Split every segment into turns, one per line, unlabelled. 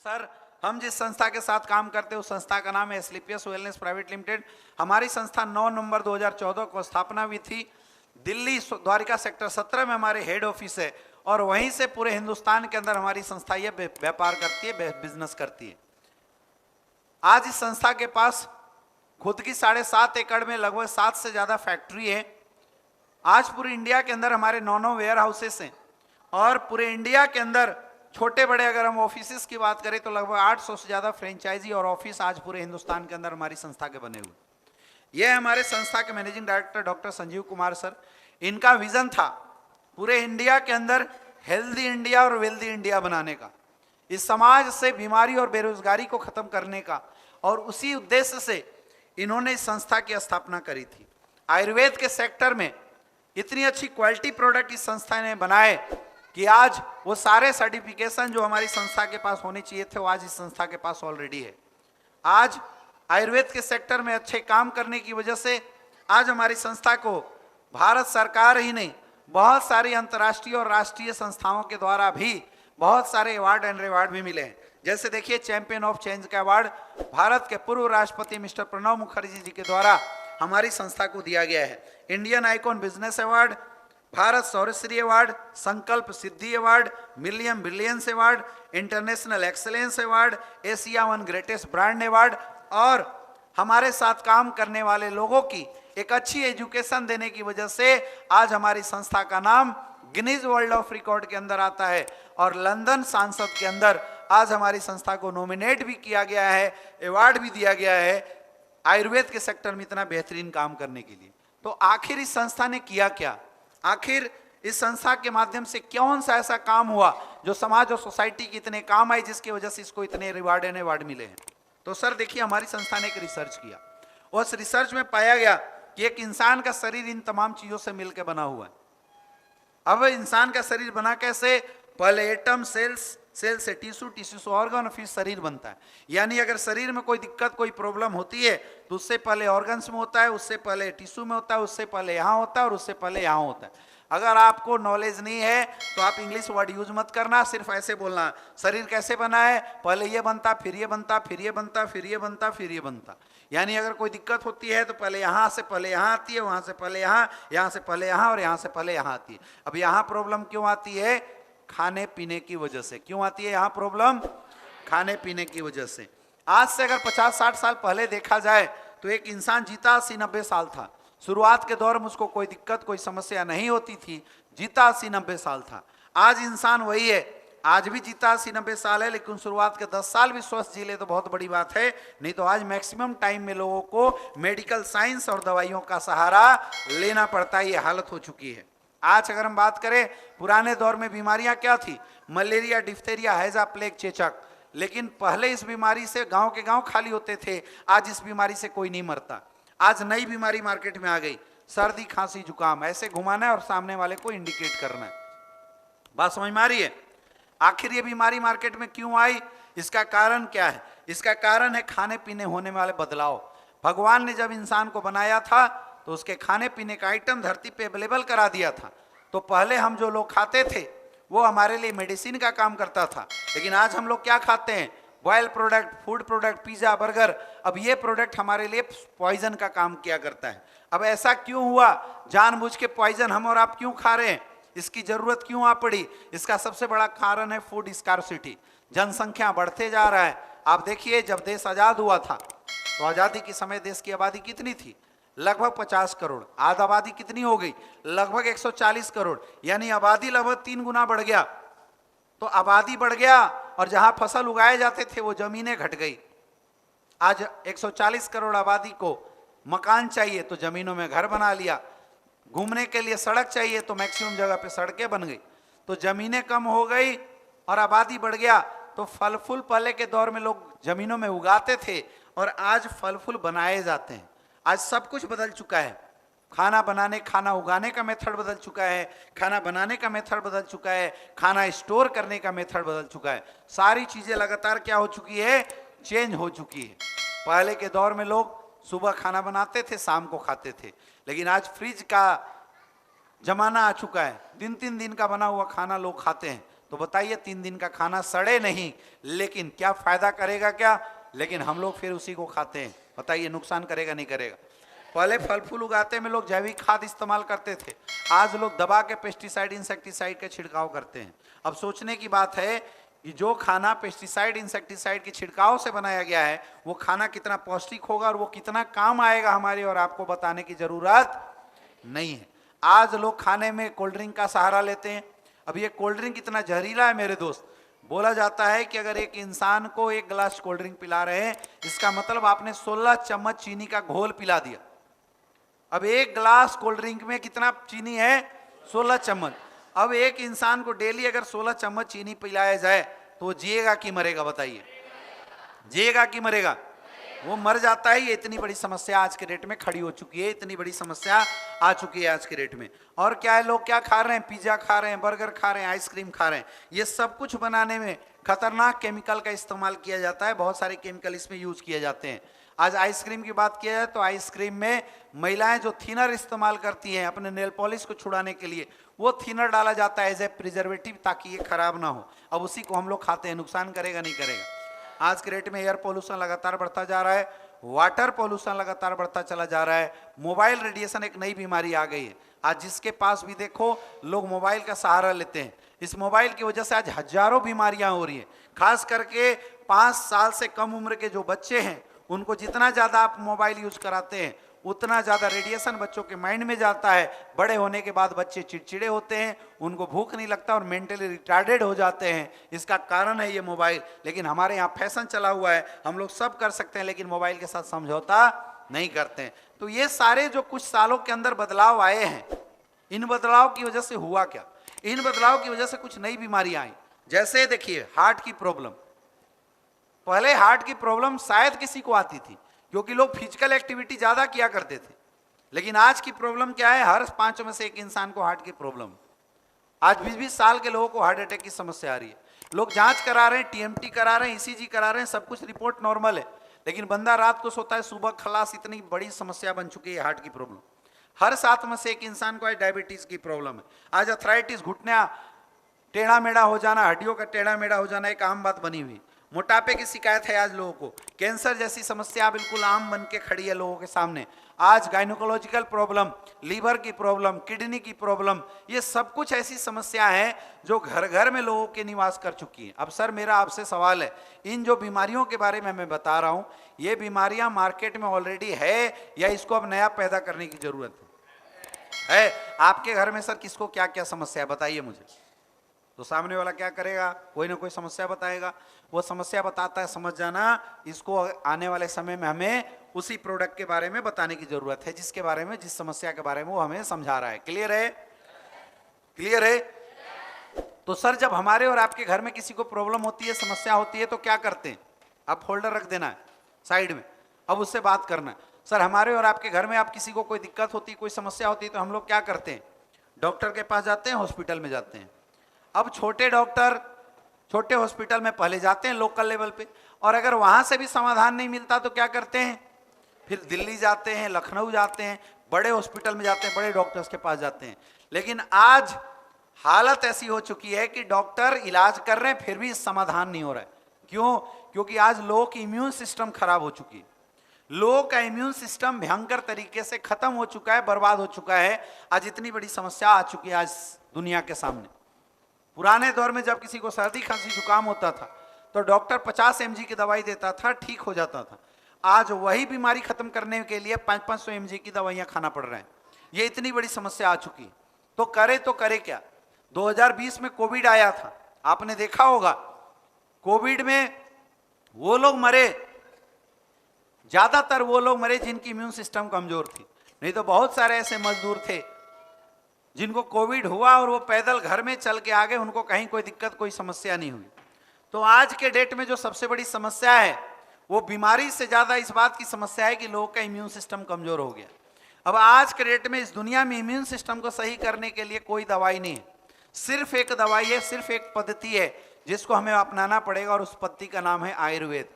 Sir, हम जिस संस्था के साथ काम करते हैं उस संस्था का नाम है एस्क्लेपियस वेलनेस प्राइवेट लिमिटेड। हमारी संस्था 9 नवंबर 2014 को स्थापना हुई थी। दिल्ली द्वारिका सेक्टर 17 में हमारे हेड ऑफिस है और वहीं से पूरे हिंदुस्तान के अंदर हमारी संस्था ये व्यापार करती है, बिजनेस करती है। आज इस संस्था के पास खुद की 7.5 एकड़ में लगभग 7 से ज्यादा फैक्ट्री है। आज पूरे इंडिया के अंदर हमारे 9 वेयर हाउसेस हैं और पूरे इंडिया के अंदर छोटे बड़े अगर हम ऑफिसेस की बात करें तो लगभग 800 से ज्यादा फ्रेंचाइजी और ऑफिस आज पूरे हिंदुस्तान के अंदर हमारी संस्था के बने हुए। ये हमारे संस्था के managing director doctor Sanjeev Kumar sir. इनका विजन था पूरे इंडिया के अंदर हेल्दी इंडिया और वेल्दी इंडिया बनाने का, इस समाज से बीमारी और बेरोजगारी को खत्म करने का, और उसी उद्देश्य से इन्होंने इस संस्था की स्थापना करी थी। आयुर्वेद के सेक्टर में इतनी अच्छी क्वालिटी प्रोडक्ट इस संस्था ने बनाए कि आज वो सारे सर्टिफिकेशन जो हमारी संस्था के पास होने चाहिए थे वो आज इस संस्था के पास ऑलरेडी है। आज आयुर्वेद के सेक्टर में अच्छे काम करने की वजह से आज हमारी संस्था को भारत सरकार ही नहीं, बहुत सारी अंतर्राष्ट्रीय और राष्ट्रीय संस्थाओं के द्वारा भी बहुत सारे अवार्ड एंड रिवार्ड भी मिले हैं। जैसे देखिए, चैंपियन ऑफ चेंज का अवार्ड भारत के पूर्व राष्ट्रपति मिस्टर प्रणब मुखर्जी जी के द्वारा हमारी संस्था को दिया गया है। Indian icon business award, Bharat Saurashri award, Sankalp Siddhi award, million billions award, international excellence award, Asia 1 greatest brand award, और हमारे साथ काम करने वाले लोगों की एक अच्छी एजुकेशन देने की वजह से आज हमारी संस्था का नाम गिनीज वर्ल्ड ऑफ रिकॉर्ड के अंदर आता है और लंदन संसद के अंदर आज हमारी संस्था को नॉमिनेट भी किया गया है, अवार्ड भी दिया गया है आयुर्वेद के सेक्टर में इतना बेहतरीन काम करने के लिए। तो आखिर इस संस्था ने किया क्या? आखिर इस संस्था के माध्यम से कौन सा ऐसा काम हुआ जो समाज और सोसाइटी के इतने काम आए जिसकी वजह से इसको इतने रिवार्ड एंड अवार्ड मिले हैं? तो सर देखिए, हमारी संस्था ने एक रिसर्च किया। उस रिसर्च में पाया गया कि एक इंसान का शरीर इन तमाम चीजों से मिलकर बना हुआ है। अब इंसान का शरीर बना कैसे? पहले एटम, सेल्स, सेल से टिश्यू, टिश्यू से ऑर्गन, फिर शरीर बनता है। यानी अगर शरीर में कोई दिक्कत, कोई प्रॉब्लम होती है तो उससे पहले ऑर्गन्स में होता है, उससे पहले टिश्यू में होता है, उससे पहले यहाँ होता है और उससे पहले यहाँ होता है। अगर आपको नॉलेज नहीं है तो आप इंग्लिश वर्ड यूज मत करना, सिर्फ ऐसे बोलना शरीर कैसे बना है, पहले ये बनता, फिर ये बनता, फिर ये बनता, फिर ये बनता, फिर ये बनता। यानी अगर कोई दिक्कत होती है तो पहले यहाँ से पहले यहाँ आती है, वहां से पहले यहाँ, यहाँ से पहले यहाँ और यहाँ से पहले यहाँ आती है। अब यहाँ प्रॉब्लम क्यों आती है? खाने पीने की वजह से। क्यों आती है यहाँ प्रॉब्लम? खाने पीने की वजह से। आज से अगर 50-60 साल पहले देखा जाए तो एक इंसान जीता 80-90 साल था। शुरुआत के दौर में उसको कोई दिक्कत, कोई समस्या नहीं होती थी, जीता 80-90 साल था। आज इंसान वही है, आज भी जीता 80-90 साल है, लेकिन शुरुआत के 10 साल भी स्वस्थ जी ले तो बहुत बड़ी बात है। नहीं तो आज मैक्सिमम टाइम में लोगों को मेडिकल साइंस और दवाइयों का सहारा लेना पड़ता है। ये हालत हो चुकी है। आज अगर हम बात करें, पुराने दौर में बीमारियां क्या थी? मलेरिया, डिफ्थेरिया, हैजा, प्लेग, चेचक। लेकिन पहले इस बीमारी से गांव के गांव खाली होते थे। आज इस बीमारी से कोई नहीं मरता। आज नई बीमारी मार्केट में आ गई, सर्दी, खांसी, जुकाम। ऐसे घुमाना है और सामने वाले को इंडिकेट करना है। बात समझ में आ रही है? आखिर ये बीमारी मार्केट में क्यों आई? इसका कारण क्या है? इसका कारण है खाने पीने होने वाले बदलाव। भगवान ने जब इंसान को बनाया था तो उसके खाने पीने का आइटम धरती पे अवेलेबल करा दिया था। तो पहले हम जो लोग खाते थे वो हमारे लिए मेडिसिन का काम करता था, लेकिन आज हम लोग क्या खाते हैं? Boil product, food product, pizza, burger. अब ये प्रोडक्ट हमारे लिए पॉइजन का काम किया करता है। अब ऐसा क्यों हुआ? जानबूझ के पॉइजन हम और आप क्यों खा रहे हैं? इसकी जरूरत क्यों आ पड़ी? इसका सबसे बड़ा कारण है फूड स्कार्सिटी। जनसंख्या बढ़ते जा रहा है। आप देखिए, जब देश आजाद हुआ था तो आजादी के समय देश की आबादी कितनी थी? लगभग 50 करोड़। आज आबादी कितनी हो गई? लगभग 140 करोड़। यानी आबादी लगभग 3 गुना बढ़ गया। तो आबादी बढ़ गया और जहां फसल उगाए जाते थे वो जमीनें घट गई। आज 140 करोड़ आबादी को मकान चाहिए तो जमीनों में घर बना लिया, घूमने के लिए सड़क चाहिए तो मैक्सिमम जगह पे सड़कें बन गई। तो जमीनें कम हो गई और आबादी बढ़ गया। तो फल फूल पहले के दौर में लोग जमीनों में उगाते थे और आज फल फूल बनाए जाते हैं। आज सब कुछ बदल चुका है। खाना बनाने, खाना उगाने का मेथड बदल चुका है, खाना बनाने का मेथड बदल चुका है, खाना स्टोर करने का मेथड बदल चुका है। सारी चीजें लगातार क्या हो चुकी है? चेंज हो चुकी है। पहले के दौर में लोग सुबह खाना बनाते थे, शाम को खाते थे, लेकिन आज फ्रिज का जमाना आ चुका है। 3-3 दिन का बना हुआ खाना लोग खाते हैं। तो बताइए 3 दिन का खाना सड़े नहीं, लेकिन क्या फायदा करेगा क्या? लेकिन हम लोग फिर उसी को खाते हैं। बताइए नुकसान करेगा नहीं करेगा? पहले फल फूल उगाते में लोग जैविक खाद इस्तेमाल करते थे, आज लोग दबा के पेस्टिसाइड इंसेक्टिसाइड का छिड़काव करते हैं। अब सोचने की बात है कि जो खाना पेस्टिसाइड इंसेक्टिसाइड के छिड़काव से बनाया गया है वो खाना कितना पौष्टिक होगा और वो कितना काम आएगा हमारे, और आपको बताने की जरूरत नहीं है। आज लोग खाने में कोल्ड ड्रिंक का सहारा लेते हैं। अब ये कोल्ड ड्रिंक इतना जहरीला है मेरे दोस्त, बोला जाता है कि अगर एक इंसान को 1 गिलास कोल्ड ड्रिंक पिला रहे हैं, इसका मतलब आपने 16 चम्मच चीनी का घोल पिला दिया। अब 1 गिलास कोल्ड ड्रिंक में कितना चीनी है? 16 चम्मच। अब एक इंसान को डेली अगर 16 चम्मच चीनी पिलाया जाए तो वो जिएगा कि मरेगा? बताइए, जिएगा कि मरेगा? वो मर जाता है। ये इतनी बड़ी समस्या आज के डेट में खड़ी हो चुकी है, इतनी बड़ी समस्या आ चुकी है आज के डेट में। और क्या है, लोग क्या खा रहे हैं? पिज्जा खा रहे हैं, बर्गर खा रहे हैं, आइसक्रीम खा रहे हैं। ये सब कुछ बनाने में खतरनाक केमिकल का इस्तेमाल किया जाता है, बहुत सारे केमिकल इसमें यूज किए जाते हैं। आज आइसक्रीम की बात किया जाए तो आइसक्रीम में महिलाएं जो थिनर इस्तेमाल करती हैं अपने नेल पॉलिश को छुड़ाने के लिए, वो थिनर डाला जाता है एज ए प्रिजर्वेटिव, ताकि ये खराब ना हो। अब उसी को हम लोग खाते हैं, नुकसान करेगा नहीं करेगा? आज के रेट में एयर पोल्यूशन लगातार बढ़ता जा रहा है, वाटर पोल्यूशन लगातार बढ़ता चला जा रहा है, मोबाइल रेडिएशन एक नई बीमारी आ गई है। आज जिसके पास भी देखो लोग मोबाइल का सहारा लेते हैं। इस मोबाइल की वजह से आज हजारों बीमारियां हो रही हैं। खास करके 5 साल से कम उम्र के जो बच्चे हैं उनको जितना ज़्यादा आप मोबाइल यूज कराते हैं उतना ज़्यादा रेडिएशन बच्चों के माइंड में जाता है। बड़े होने के बाद बच्चे चिड़चिड़े होते हैं, उनको भूख नहीं लगता और मेंटली रिटार्डेड हो जाते हैं। इसका कारण है ये मोबाइल। लेकिन हमारे यहाँ फैशन चला हुआ है, हम लोग सब कर सकते हैं लेकिन मोबाइल के साथ समझौता नहीं करते हैं। तो ये सारे जो कुछ सालों के अंदर बदलाव आए हैं, इन बदलाव की वजह से हुआ क्या? इन बदलाव की वजह से कुछ नई बीमारियां आई। जैसे देखिए हार्ट की प्रॉब्लम। पहले हार्ट की प्रॉब्लम शायद किसी को आती थी क्योंकि लोग फिजिकल एक्टिविटी ज्यादा किया करते थे, लेकिन आज की प्रॉब्लम क्या है? हर 5 में से 1 इंसान को हार्ट की प्रॉब्लम। आज 20-20 साल के लोगों को हार्ट अटैक की समस्या आ रही है। लोग जांच करा रहे हैं, टीएमटी करा रहे हैं, ईसीजी करा रहे हैं, सब कुछ रिपोर्ट नॉर्मल है, लेकिन बंदा रात को सोता है, सुबह खलास। इतनी बड़ी समस्या बन चुकी है हार्ट की प्रॉब्लम। हर 7 में से 1 इंसान को आज डायबिटीज की प्रॉब्लम है। आज अथराइटिस, घुटना टेढ़ा मेढ़ा हो जाना, हड्डियों का टेढ़ा मेढ़ा हो जाना एक आम बात बनी हुई। मोटापे की शिकायत है आज लोगों को। कैंसर जैसी समस्या बिल्कुल आम बन के खड़ी है लोगों के सामने। आज गायनोकोलॉजिकल प्रॉब्लम, लीवर की प्रॉब्लम, किडनी की प्रॉब्लम, ये सब कुछ ऐसी समस्या है जो घर घर में लोगों के निवास कर चुकी है। अब सर मेरा आपसे सवाल है, इन जो बीमारियों के बारे में मैं बता रहा हूं, ये बीमारियां मार्केट में ऑलरेडी है या इसको अब नया पैदा करने की जरूरत है? आपके घर में सर किसको क्या क्या समस्या है बताइए मुझे। तो सामने वाला क्या करेगा? कोई ना कोई समस्या बताएगा। वो समस्या बताता है, समझ जाना इसको आने वाले समय में हमें उसी प्रोडक्ट के बारे में बताने की जरूरत है जिसके बारे में, जिस समस्या के बारे में वो हमें समझा रहा है। क्लियर है? क्लियर है? तो सर जब हमारे और आपके घर में किसी को प्रॉब्लम होती है, समस्या होती है, तो क्या करते हैं? आप फोल्डर रख देना है साइड में, अब उससे बात करना है। सर हमारे और आपके घर में आप किसी को कोई दिक्कत होती, कोई समस्या होती है, तो हम लोग क्या करते हैं? डॉक्टर के पास जाते हैं, हॉस्पिटल में जाते हैं। अब छोटे डॉक्टर छोटे हॉस्पिटल में पहले जाते हैं लोकल लेवल पे, और अगर वहां से भी समाधान नहीं मिलता तो क्या करते हैं? फिर दिल्ली जाते हैं, लखनऊ जाते हैं, बड़े हॉस्पिटल में जाते हैं, बड़े डॉक्टर्स के पास जाते हैं। लेकिन आज हालत ऐसी हो चुकी है कि डॉक्टर इलाज कर रहे हैं फिर भी समाधान नहीं हो रहा है। क्यों? क्योंकि आज लोगों की इम्यून सिस्टम खराब हो चुकी है। लोगों का इम्यून सिस्टम भयंकर तरीके से खत्म हो चुका है, बर्बाद हो चुका है। आज इतनी बड़ी समस्या आ चुकी है आज दुनिया के सामने। पुराने दौर में जब किसी को सर्दी खांसी जुकाम होता था तो डॉक्टर 50 mg की दवाई देता था, ठीक हो जाता था। आज वही बीमारी खत्म करने के लिए 500-500 mg की दवाइयां खाना पड़ रहा है। ये इतनी बड़ी समस्या आ चुकी है। तो करे क्या? 2020 में कोविड आया था, आपने देखा होगा। कोविड में वो लोग मरे, ज्यादातर वो लोग मरे जिनकी इम्यून सिस्टम कमजोर थी, नहीं तो बहुत सारे ऐसे मजदूर थे जिनको कोविड हुआ और वो पैदल घर में चल के आ गए, उनको कहीं कोई दिक्कत, कोई समस्या नहीं हुई। तो आज के डेट में जो सबसे बड़ी समस्या है वो बीमारी से ज्यादा इस बात की समस्या है कि लोगों का इम्यून सिस्टम कमजोर हो गया। अब आज के डेट में इस दुनिया में इम्यून सिस्टम को सही करने के लिए कोई दवाई नहीं है, सिर्फ एक दवाई है, सिर्फ एक पद्धति है जिसको हमें अपनाना पड़ेगा, और उस पद्धति का नाम है आयुर्वेद।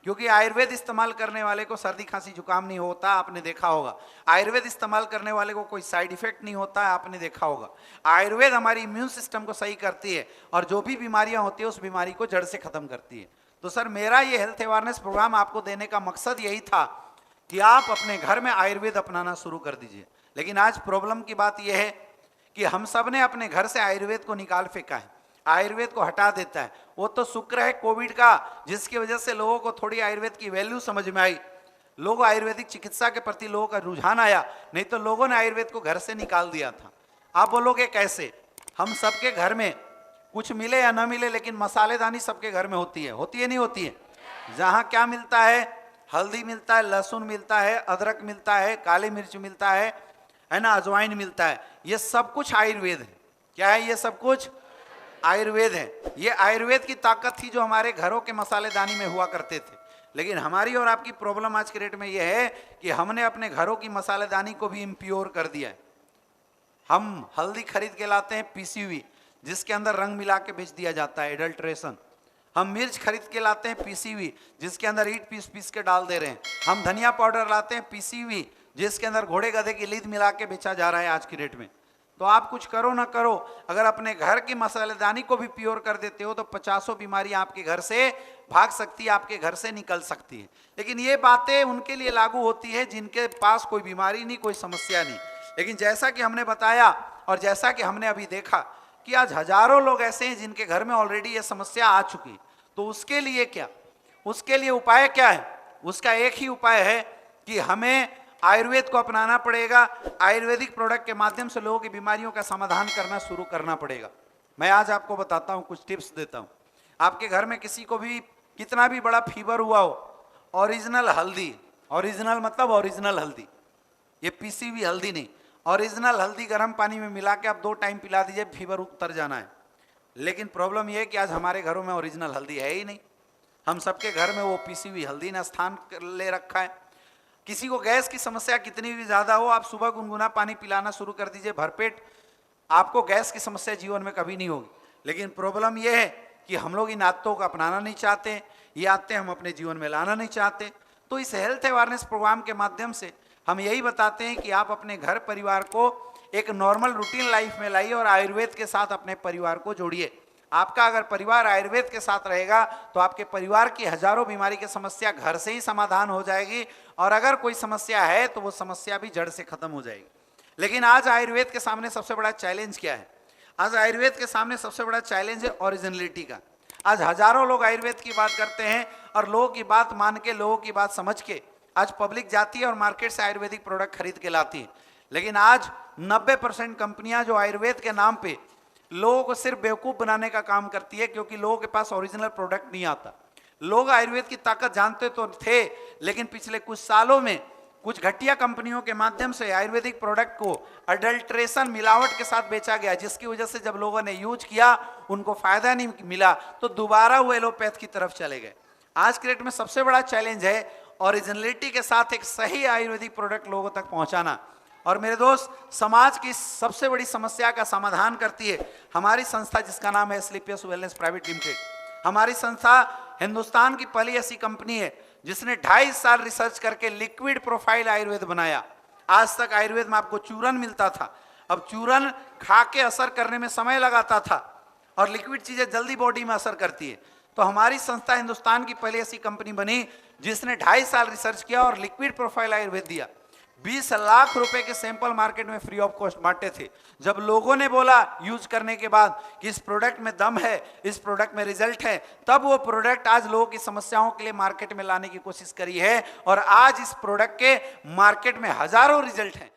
क्योंकि आयुर्वेद इस्तेमाल करने वाले को सर्दी खांसी जुकाम नहीं होता, आपने देखा होगा। आयुर्वेद इस्तेमाल करने वाले को कोई साइड इफेक्ट नहीं होता है, आपने देखा होगा। आयुर्वेद हमारी इम्यून सिस्टम को सही करती है और जो भी बीमारियां होती है उस बीमारी को जड़ से खत्म करती है। तो सर मेरा ये हेल्थ अवेयरनेस प्रोग्राम आपको देने का मकसद यही था कि आप अपने घर में आयुर्वेद अपनाना शुरू कर दीजिए। लेकिन आज प्रॉब्लम की बात यह है कि हम सब ने अपने घर से आयुर्वेद को निकाल फेंका है, आयुर्वेद को हटा देता है। वो तो शुक्र है कोविड का, जिसकी वजह से लोगों को थोड़ी आयुर्वेद की वैल्यू समझ में आई, लोगों आयुर्वेदिक चिकित्सा के प्रति लोगों का रुझान आया, नहीं तो लोगों ने आयुर्वेद को घर से निकाल दिया था। आप बोलोगे कैसे? हम सबके घर में कुछ मिले या ना मिले, लेकिन मसालेदानी सबके घर में होती है नहीं होती है? जहाँ क्या मिलता है? हल्दी मिलता है, लहसुन मिलता है, अदरक मिलता है, काली मिर्च मिलता है ना, अजवाइन मिलता है। ये सब कुछ आयुर्वेद है। क्या है? ये सब कुछ आयुर्वेद है। ये आयुर्वेद की ताकत थी जो हमारे घरों के मसालेदानी में हुआ करते थे। लेकिन हमारी और आपकी प्रॉब्लम आज के डेट में यह है कि हमने अपने घरों की मसालेदानी को भी इम्प्योर कर दिया है। हम हल्दी खरीद के लाते हैं पीसी हुई, जिसके अंदर रंग मिला के बेच दिया जाता है, एडल्ट्रेशन। हम मिर्च खरीद के लाते हैं पीसी हुई, जिसके अंदर ईट पीस पीस के डाल दे रहे हैं। हम धनिया पाउडर लाते हैं पीसी हुई, जिसके अंदर घोड़े गधे की लीद मिला के बेचा जा रहा है आज की डेट में। तो आप कुछ करो ना करो, अगर अपने घर की मसालेदानी को भी प्योर कर देते हो तो 50 बीमारी आपके घर से भाग सकती है, आपके घर से निकल सकती है। लेकिन ये बातें उनके लिए लागू होती है जिनके पास कोई बीमारी नहीं, कोई समस्या नहीं। लेकिन जैसा कि हमने बताया और जैसा कि हमने अभी देखा कि आज हजारों लोग ऐसे हैं जिनके घर में ऑलरेडी ये समस्या आ चुकी। तो उसके लिए क्या? उसके लिए उपाय क्या है? उसका एक ही उपाय है कि हमें आयुर्वेद को अपनाना पड़ेगा। आयुर्वेदिक प्रोडक्ट के माध्यम से लोगों की बीमारियों का समाधान करना शुरू करना पड़ेगा। मैं आज आपको बताता हूं, कुछ टिप्स देता हूं। आपके घर में किसी को भी कितना भी बड़ा फीवर हुआ हो, ओरिजिनल हल्दी, ओरिजिनल मतलब ओरिजिनल हल्दी, ये पीसी हुई हल्दी नहीं, ओरिजिनल हल्दी गर्म पानी में मिला के आप 2 टाइम पिला दीजिए, फीवर उतर जाना है। लेकिन प्रॉब्लम यह है कि आज हमारे घरों में ओरिजिनल हल्दी है ही नहीं। हम सबके घर में वो पीसी हुई हल्दी ने स्थान ले रखा है। किसी को गैस की समस्या कितनी भी ज्यादा हो, आप सुबह गुनगुना पानी पिलाना शुरू कर दीजिए भरपेट, आपको गैस की समस्या जीवन में कभी नहीं होगी। लेकिन प्रॉब्लम यह है कि हम लोग इन आदतों को अपनाना नहीं चाहते, ये आदतें हम अपने जीवन में लाना नहीं चाहते। तो इस हेल्थ अवेयरनेस प्रोग्राम के माध्यम से हम यही बताते हैं कि आप अपने घर परिवार को एक नॉर्मल रूटीन लाइफ में लाइए और आयुर्वेद के साथ अपने परिवार को जोड़िए। आपका अगर परिवार आयुर्वेद के साथ रहेगा तो आपके परिवार की हजारों बीमारी की समस्या घर से ही समाधान हो जाएगी, और अगर कोई समस्या है तो वो समस्या भी जड़ से खत्म हो जाएगी। लेकिन आज आयुर्वेद के सामने सबसे बड़ा चैलेंज क्या है? आज आयुर्वेद के सामने सबसे बड़ा चैलेंज है ओरिजिनलिटी का। आज हजारों लोग आयुर्वेद की बात करते हैं और लोगों की बात मान के, लोगों की बात समझ के आज पब्लिक जाती है और मार्केट से आयुर्वेदिक प्रोडक्ट खरीद के लाती है। लेकिन आज 90% कंपनियां जो आयुर्वेद के नाम पे लोगों को सिर्फ बेवकूफ बनाने का काम करती है, क्योंकि लोगों के पास ओरिजिनल प्रोडक्ट नहीं आता। लोग आयुर्वेद की ताकत जानते तो थे, लेकिन पिछले कुछ सालों में कुछ घटिया कंपनियों के माध्यम से आयुर्वेदिक प्रोडक्ट को अडल्ट्रेशन, मिलावट के साथ बेचा गया, जिसकी वजह से जब लोगों ने यूज किया उनको फायदा नहीं मिला तो दोबारा वो एलोपैथ की तरफ चले गए। आज के डेट में सबसे बड़ा चैलेंज है ओरिजिनलिटी के साथ एक सही आयुर्वेदिक प्रोडक्ट लोगों तक पहुंचाना। और मेरे दोस्त, समाज की सबसे बड़ी समस्या का समाधान करती है हमारी संस्था, जिसका नाम है एस्क्लेपियस वेलनेस प्राइवेट लिमिटेड। हमारी संस्था हिंदुस्तान की पहली ऐसी कंपनी है जिसने 2.5 साल रिसर्च करके लिक्विड प्रोफाइल आयुर्वेद बनाया। आज तक आयुर्वेद में आपको चूरन मिलता था, अब चूरन खा के असर करने में समय लगाता था और लिक्विड चीजें जल्दी बॉडी में असर करती है। तो हमारी संस्था हिंदुस्तान की पहली ऐसी कंपनी बनी जिसने 2.5 साल रिसर्च किया और लिक्विड प्रोफाइल आयुर्वेद दिया। 20 लाख रुपए के सैंपल मार्केट में फ्री ऑफ कॉस्ट बांटे थे। जब लोगों ने बोला यूज करने के बाद कि इस प्रोडक्ट में दम है, इस प्रोडक्ट में रिजल्ट है, तब वो प्रोडक्ट आज लोगों की समस्याओं के लिए मार्केट में लाने की कोशिश करी है और आज इस प्रोडक्ट के मार्केट में हजारों रिजल्ट हैं।